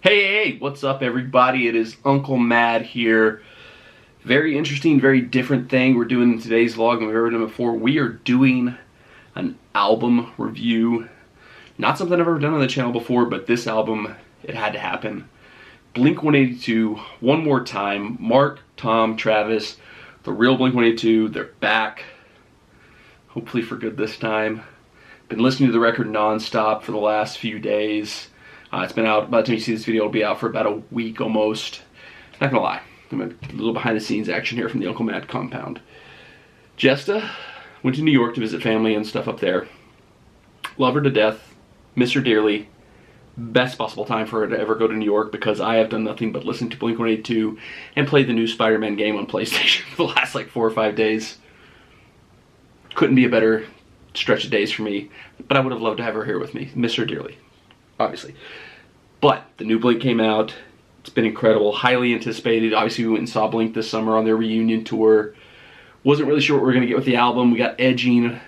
Hey, what's up everybody? It is Uncle Mad here. Very interesting, very different thing we're doing in today's vlog than we've ever done before. We are doing an album review. Not something I've ever done on the channel before, but this album, it had to happen. Blink-182, one more time. Mark, Tom, Travis, the real Blink-182, they're back. Hopefully for good this time. Been listening to the record non-stop for the last few days. It's been out, by the time you see this video, it'll be out for about a week almost. Not gonna lie, I'm a little behind the scenes action here from the Uncle Mad compound. Jesta went to New York to visit family and stuff up there. Love her to death, miss her dearly. Best possible time for her to ever go to New York because I have done nothing but listen to Blink-182 and play the new Spider-Man game on PlayStation for the last like 4 or 5 days. Couldn't be a better stretch of days for me, but I would have loved to have her here with me. Miss her dearly, obviously. But the new Blink came out. It's been incredible, highly anticipated. Obviously we went and saw Blink this summer on their reunion tour. Wasn't really sure what we were gonna get with the album. We got Edging,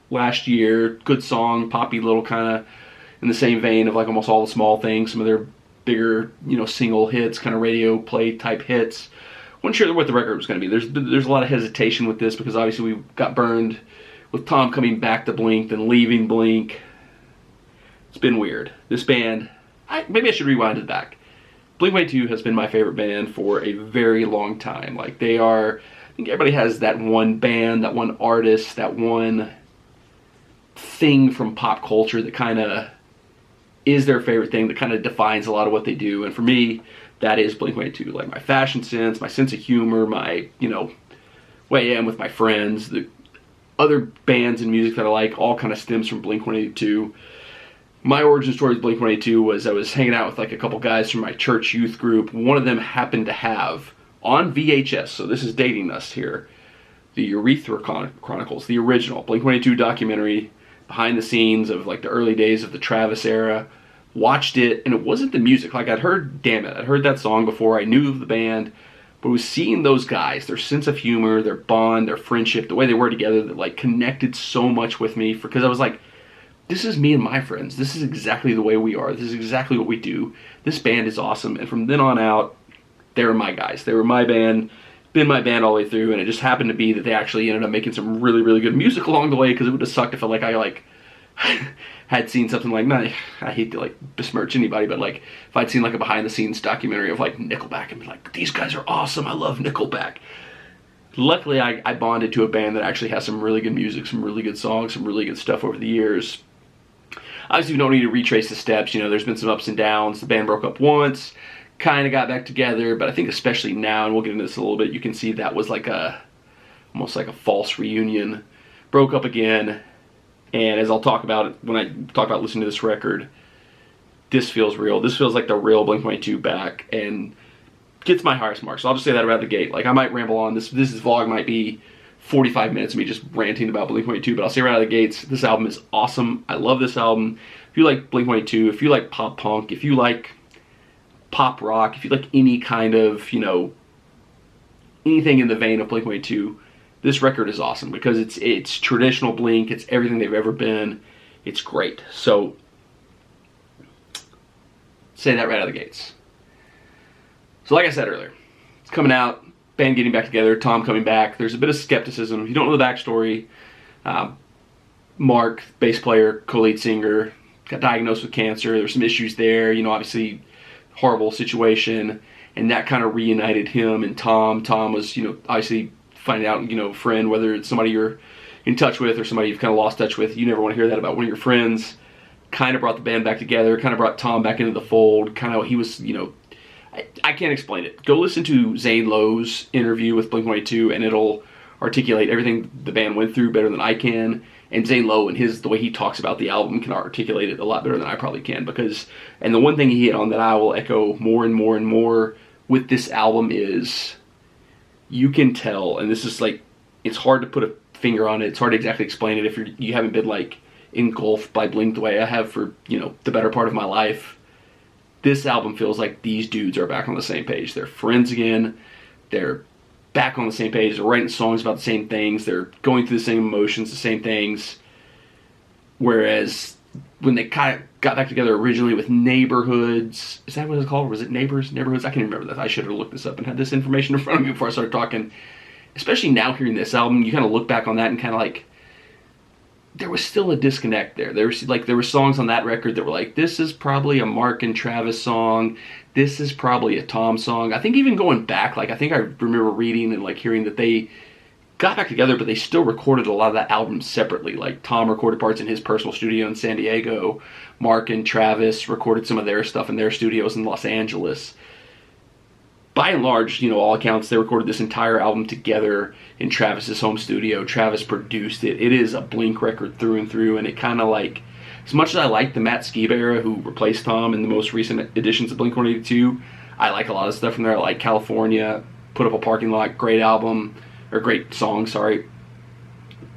last year. Good song, poppy little kind of in the same vein of like almost all the small things. Some of their bigger, single hits, kind of radio play type hits. Wasn't sure what the record was gonna be. There's a lot of hesitation with this because obviously we got burned with Tom coming back to Blink, then leaving Blink. It's been weird. This band, maybe I should rewind it back. Blink-182 has been my favorite band for a very long time. Like they are, I think everybody has that one band, that one artist, that one thing from pop culture that kind of is their favorite thing, that kind of defines a lot of what they do. And for me, that is Blink-182. Like my fashion sense, my sense of humor, my, way I am with my friends, the other bands and music that I like all kind of stems from Blink-182. My origin story with Blink-182 was I was hanging out with like a couple guys from my church youth group. One of them happened to have on VHS, so this is dating us here, the Urethra Chronicles, the original Blink-182 documentary, behind the scenes of like the early days of the Travis era. Watched it, and it wasn't the music. Like I'd heard that song before. I knew of the band, but it was seeing those guys, their sense of humor, their bond, their friendship, the way they were together that like connected so much with me. Because I was like, this is me and my friends. This is exactly the way we are. This is exactly what we do. This band is awesome. And from then on out, they were my guys. They were my band, been my band all the way through. And it just happened to be that they actually ended up making some really, really good music along the way, because it would have sucked if I had seen something like, I hate to besmirch anybody, but like if I'd seen like a behind the scenes documentary of like Nickelback and be like, these guys are awesome. I love Nickelback. Luckily, I bonded to a band that actually has some really good music, some really good songs, some really good stuff over the years. Obviously, we don't need to retrace the steps. There's been some ups and downs. The band broke up once, kind of got back together, but I think especially now, and we'll get into this a little bit, you can see that was like almost like a false reunion. Broke up again, and as I'll talk about it when I talk about listening to this record, this feels real. This feels like the real Blink-182 back, and gets my highest mark. So I'll just say that right out the gate. Like I might ramble on. This vlog might be 45 minutes of me just ranting about Blink-182, but I'll say right out of the gates, this album is awesome. I love this album. If you like Blink-182, if you like pop punk, if you like pop rock, if you like any kind of, anything in the vein of Blink-182, this record is awesome because it's traditional Blink. It's everything they've ever been. It's great. So, say that right out of the gates. So like I said earlier, it's coming out. Band getting back together, Tom coming back. There's a bit of skepticism. If you don't know the backstory, Mark, bass player, co-lead singer, got diagnosed with cancer. There's some issues there, obviously horrible situation, and that kind of reunited him and Tom. Tom was, obviously finding out, friend, whether it's somebody you're in touch with or somebody you've kind of lost touch with. You never want to hear that about one of your friends. Kind of brought the band back together, kind of brought Tom back into the fold. Kind of, he was, I can't explain it. Go listen to Zane Lowe's interview with Blink-182 and it'll articulate everything the band went through better than I can. And Zane Lowe and the way he talks about the album can articulate it a lot better than I probably can. And the one thing he hit on that I will echo more and more and more with this album is you can tell, and this is like, it's hard to put a finger on it. It's hard to exactly explain it if you haven't been engulfed by Blink the way I have for, the better part of my life. This album feels like these dudes are back on the same page. They're friends again. They're back on the same page. They're writing songs about the same things. They're going through the same emotions, the same things. Whereas when they kind of got back together originally with Neighborhoods. Is that what it's called? Or was it Neighborhoods? I can't remember that. I should have looked this up and had this information in front of me before I started talking. Especially now hearing this album, you kind of look back on that and kind of like, there was still a disconnect there. There were songs on that record that were like, this is probably a Mark and Travis song. This is probably a Tom song. I think even going back, like I think I remember reading and like hearing that they got back together, but they still recorded a lot of that album separately. Like Tom recorded parts in his personal studio in San Diego. Mark and Travis recorded some of their stuff in their studios in Los Angeles. By and large, all accounts, they recorded this entire album together in Travis's home studio. Travis produced it. It is a Blink record through and through, and it kind of like, as much as I like the Matt Skiba era, who replaced Tom in the most recent editions of Blink-182, I like a lot of stuff from there. I like California, Put Up a Parking Lot, great album, or great song, sorry.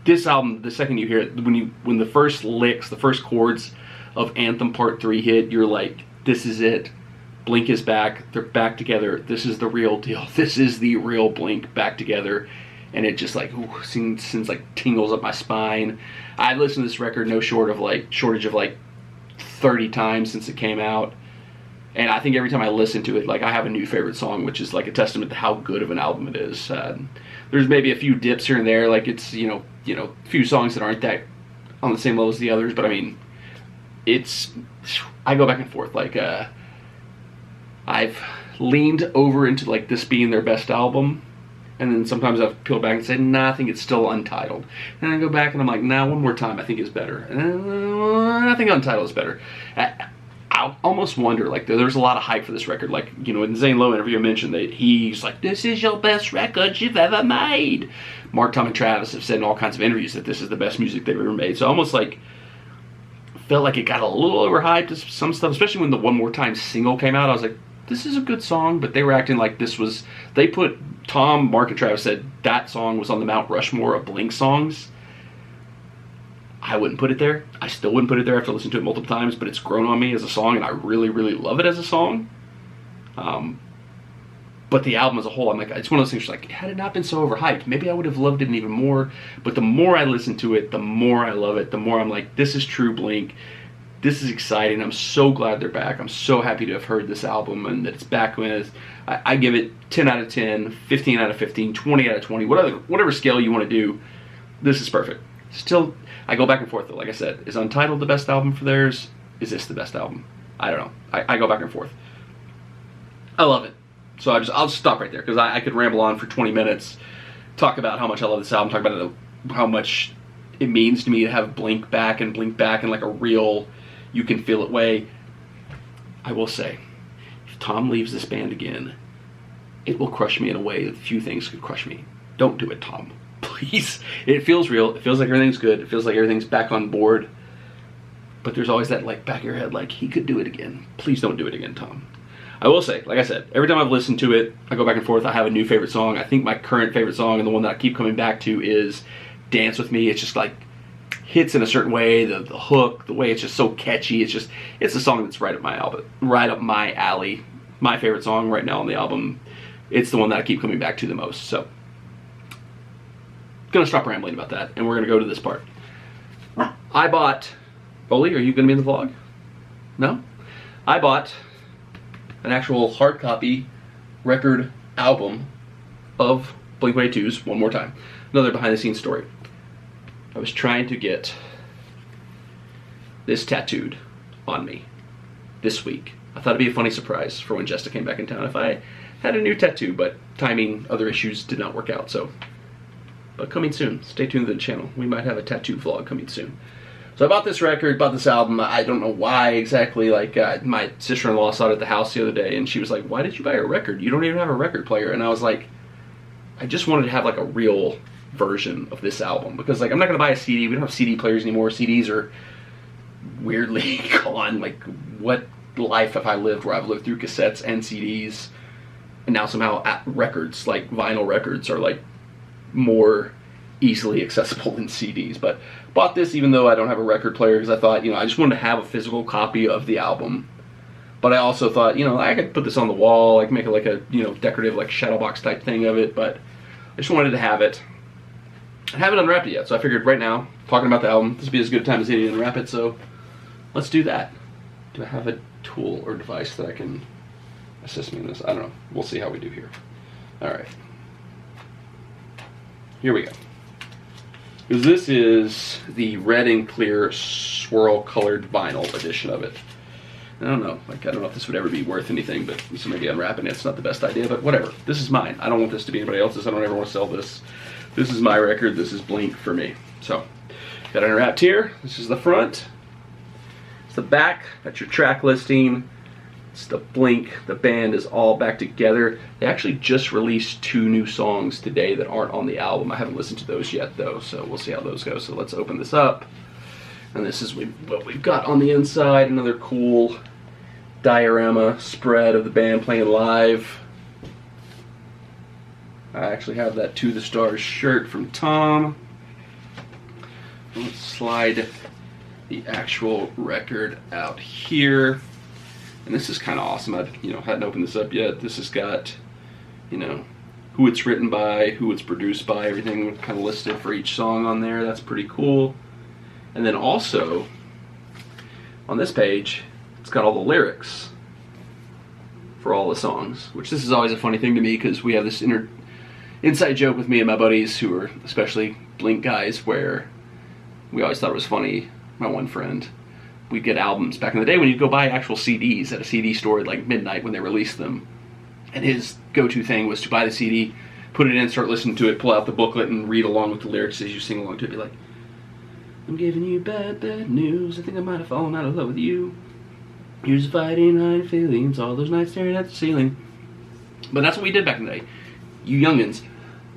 This album, the second you hear it, when the first licks, the first chords of Anthem Part 3 hit, you're like, this is it. Blink is back. They're back together. This is the real deal. This is the real Blink back together. And it just like, sends like tingles up my spine. I've listened to this record no shortage of like 30 times since it came out. And I think every time I listen to it, like I have a new favorite song, which is like a testament to how good of an album it is. There's maybe a few dips here and there. Like it's, a few songs that aren't that on the same level as the others. But I mean, I go back and forth. Like, I've leaned over into like this being their best album, and then sometimes I've peeled back and said, nah, I think it's still Untitled. And I go back and I'm like, nah, One More Time I think is better. And I think Untitled is better. I almost wonder, like, there's a lot of hype for this record. Like, in the Zane Lowe interview I mentioned that he's like, this is your best record you've ever made. Mark, Tom, and Travis have said in all kinds of interviews that this is the best music they've ever made. So almost like, felt like it got a little overhyped to some stuff, especially when the One More Time single came out. I was like, this is a good song, but they were acting like this was, they put, Tom, Mark, and Travis said that song was on the Mount Rushmore of Blink songs. I wouldn't put it there. I still wouldn't put it there after listening to it multiple times, but it's grown on me as a song, and I really, really love it as a song. But the album as a whole, I'm like, it's one of those things like, had it not been so overhyped, maybe I would have loved it even more. But the more I listen to it, the more I love it, the more I'm like, this is true Blink. This is exciting. I'm so glad they're back. I'm so happy to have heard this album and that it's back with. I give it 10 out of 10, 15 out of 15, 20 out of 20, whatever scale you want to do. This is perfect. Still, I go back and forth though. Like I said, is Untitled the best album for theirs? Is this the best album? I don't know. I go back and forth. I love it. So I'll just stop right there because I could ramble on for 20 minutes, talk about how much I love this album, talk about how much it means to me to have Blink back in like a real, you can feel it way. I will say, if Tom leaves this band again, it will crush me in a way that few things could crush me. Don't do it, Tom. Please. It feels real. It feels like everything's good. It feels like everything's back on board. But there's always that like back of your head, like, he could do it again. Please don't do it again, Tom. I will say, like I said, every time I've listened to it, I go back and forth. I have a new favorite song. I think my current favorite song, and the one that I keep coming back to, is Dance With Me. It's just like, hits in a certain way, the hook, the way it's just so catchy. It's a song that's right up my alley. My favorite song right now on the album. It's the one that I keep coming back to the most. So, gonna stop rambling about that, and we're gonna go to this part. I bought, Oli, are you gonna be in the vlog? No? I bought an actual hard copy record album of Blink-182's One More Time. Another behind the scenes story. I was trying to get this tattooed on me this week. I thought it'd be a funny surprise for when Jessica came back in town if I had a new tattoo, but timing, other issues did not work out, so. But coming soon. Stay tuned to the channel. We might have a tattoo vlog coming soon. So I bought this record, bought this album. I don't know why exactly. Like, my sister-in-law saw it at the house the other day, and she was like, why did you buy a record? You don't even have a record player. And I was like, I just wanted to have like a real version of this album, because like I'm not gonna buy a CD. We don't have CD players anymore. CDs are weirdly gone. Like, what life have I lived where I've lived through cassettes and CDs, and now somehow records, like vinyl records, are like more easily accessible than CDs. But bought this even though I don't have a record player, because I thought, I just wanted to have a physical copy of the album. But I also thought, I could put this on the wall, like make it like a, decorative like shadow box type thing of it. But I just wanted to have it. I haven't unwrapped it yet, so I figured right now, talking about the album, this would be as good a time as any to unwrap it, so let's do that. Do I have a tool or device that I can assist me in this? I don't know. We'll see how we do here. All right. Here we go. Because this is the red and clear swirl colored vinyl edition of it. I don't know. Like, I don't know if this would ever be worth anything, but so maybe unwrapping it's not the best idea, but whatever. This is mine. I don't want this to be anybody else's. I don't ever want to sell this. This is my record. This is Blink for me. So, got it unwrapped here. This is the front. It's the back. That's your track listing. It's the Blink. The band is all back together. They actually just released 2 new songs today that aren't on the album. I haven't listened to those yet, though, so we'll see how those go. So let's open this up. And this is what we've got on the inside. Another cool diorama spread of the band playing live. I actually have that To the Stars shirt from Tom. Let's slide the actual record out here. And this is kind of awesome. I hadn't opened this up yet. This has got, who it's written by, who it's produced by, everything kind of listed for each song on there. That's pretty cool. And then also, on this page, it's got all the lyrics for all the songs, which this is always a funny thing to me because we have this inside joke with me and my buddies who are especially Blink guys where we always thought it was funny. My one friend, we'd get albums back in the day when you'd go buy actual CDs at a CD store at like midnight when they released them. And his go-to thing was to buy the CD, put it in, start listening to it, pull out the booklet and read along with the lyrics as you sing along to it. Be like, I'm giving you bad, bad news. I think I might have fallen out of love with you. Years of fighting, hiding feelings, all those nights staring at the ceiling. But that's what we did back in the day. You youngins.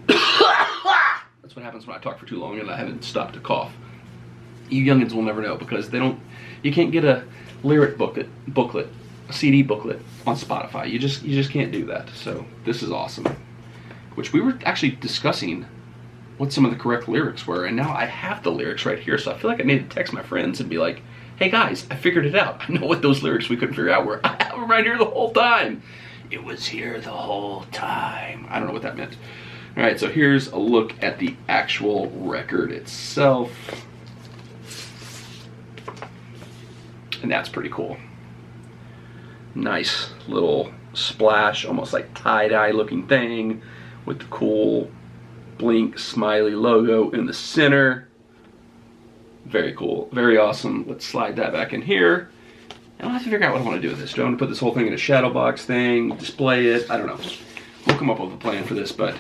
That's what happens when I talk for too long and I haven't stopped to cough. You youngins will never know because you can't get a lyric booklet, a CD booklet on Spotify. You just can't do that. So this is awesome. Which we were actually discussing what some of the correct lyrics were, and now I have the lyrics right here, so I feel like I need to text my friends and be like, hey guys, I figured it out. I know what those lyrics we couldn't figure out were. I have them right here the whole time. It was here the whole time. I don't know what that meant. All right, so here's a look at the actual record itself. And that's pretty cool. Nice little splash, almost like tie-dye looking thing with the cool Blink smiley logo in the center. Very cool, very awesome. Let's slide that back in here. And I'll have to figure out what I want to do with this. Do I want to put this whole thing in a shadow box thing, display it? I don't know. We'll come up with a plan for this, but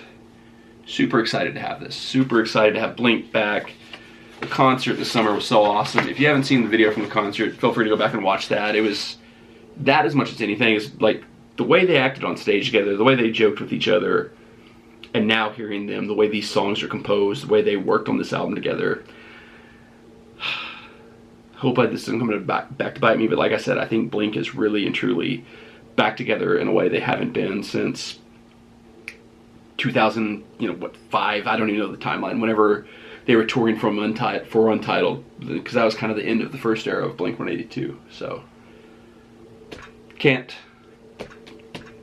super excited to have this. Super excited to have Blink back. The concert this summer was so awesome. If you haven't seen the video from the concert, feel free to go back and watch that. It was that as much as anything is like the way they acted on stage together, the way they joked with each other, and now hearing them, the way these songs are composed, the way they worked on this album together. Hope this doesn't come back to bite me, but like I said, I think Blink is really and truly back together in a way they haven't been since 2005, I don't even know the timeline, whenever they were touring for Untitled, because that was kind of the end of the first era of Blink-182. So, can't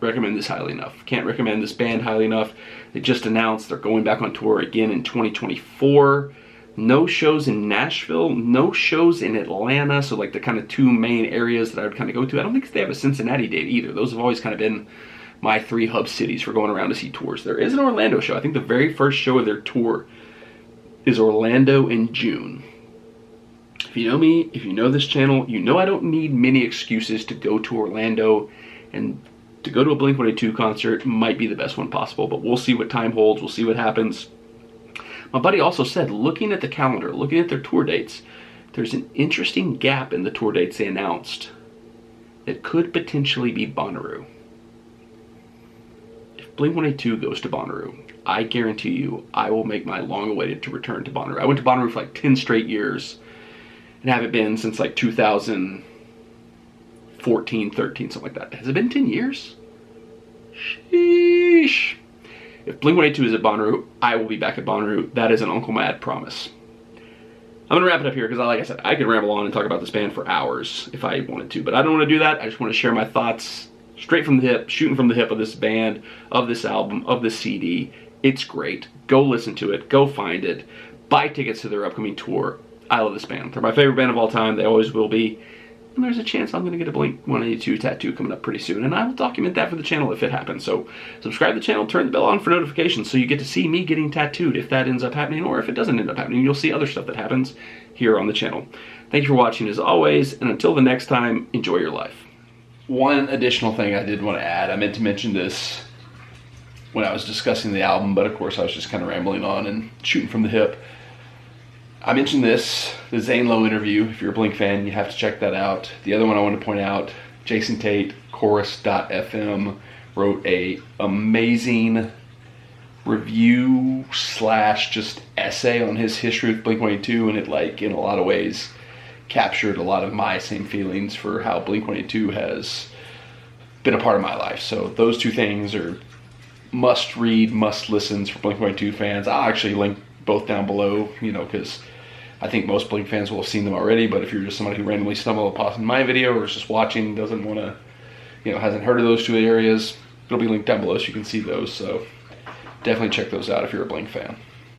recommend this highly enough. Can't recommend this band highly enough. They just announced they're going back on tour again in 2024. No shows in Nashville, no shows in Atlanta, so like the kind of 2 main areas that I would kind of go to. I don't think they have a Cincinnati date either. Those have always kind of been my 3 hub cities for going around to see tours. There is an Orlando show. I think the very first show of their tour is Orlando in June. If you know me, if you know this channel, you know I don't need many excuses to go to Orlando, and to go to a Blink-182 concert might be the best one possible, but we'll see what time holds, we'll see what happens. My buddy also said, looking at the calendar, looking at their tour dates, there's an interesting gap in the tour dates they announced that could potentially be Bonnaroo. If Blink-182 goes to Bonnaroo, I guarantee you I will make my long-awaited to return to Bonnaroo. I went to Bonnaroo for like 10 straight years and haven't been since like 2014, 13, something like that. Has it been 10 years? Sheesh. If Blink-182 is at Bonnaroo, I will be back at Bonnaroo. That is an Uncle Mad promise. I'm going to wrap it up here because, like I said, I could ramble on and talk about this band for hours if I wanted to, but I don't want to do that. I just want to share my thoughts straight from the hip, shooting from the hip of this band, of this album, of this CD. It's great. Go listen to it. Go find it. Buy tickets to their upcoming tour. I love this band. They're my favorite band of all time. They always will be. and there's a chance I'm going to get a Blink-182 tattoo coming up pretty soon, and I will document that for the channel if it happens. So subscribe to the channel, turn the bell on for notifications so you get to see me getting tattooed if that ends up happening, or if it doesn't end up happening, you'll see other stuff that happens here on the channel. Thank you for watching as always, and until the next time, enjoy your life. One additional thing I did want to add, I meant to mention this when I was discussing the album, but of course I was just kind of rambling on and shooting from the hip. I mentioned this, the Zane Lowe interview. If you're a Blink fan, you have to check that out. The other one I want to point out, Jason Tate, Chorus.fm, wrote a amazing review slash just essay on his history with Blink-182, and it, like, in a lot of ways captured a lot of my same feelings for how Blink-182 has been a part of my life. So those two things are must read, must listens for Blink-182 fans. I'll actually link both down below, you know, because I think most Blink fans will have seen them already, but if you're just somebody who randomly stumbled upon my video or is just watching, doesn't want to, you know, hasn't heard of those two areas, it'll be linked down below so you can see those. So definitely check those out if you're a Blink fan.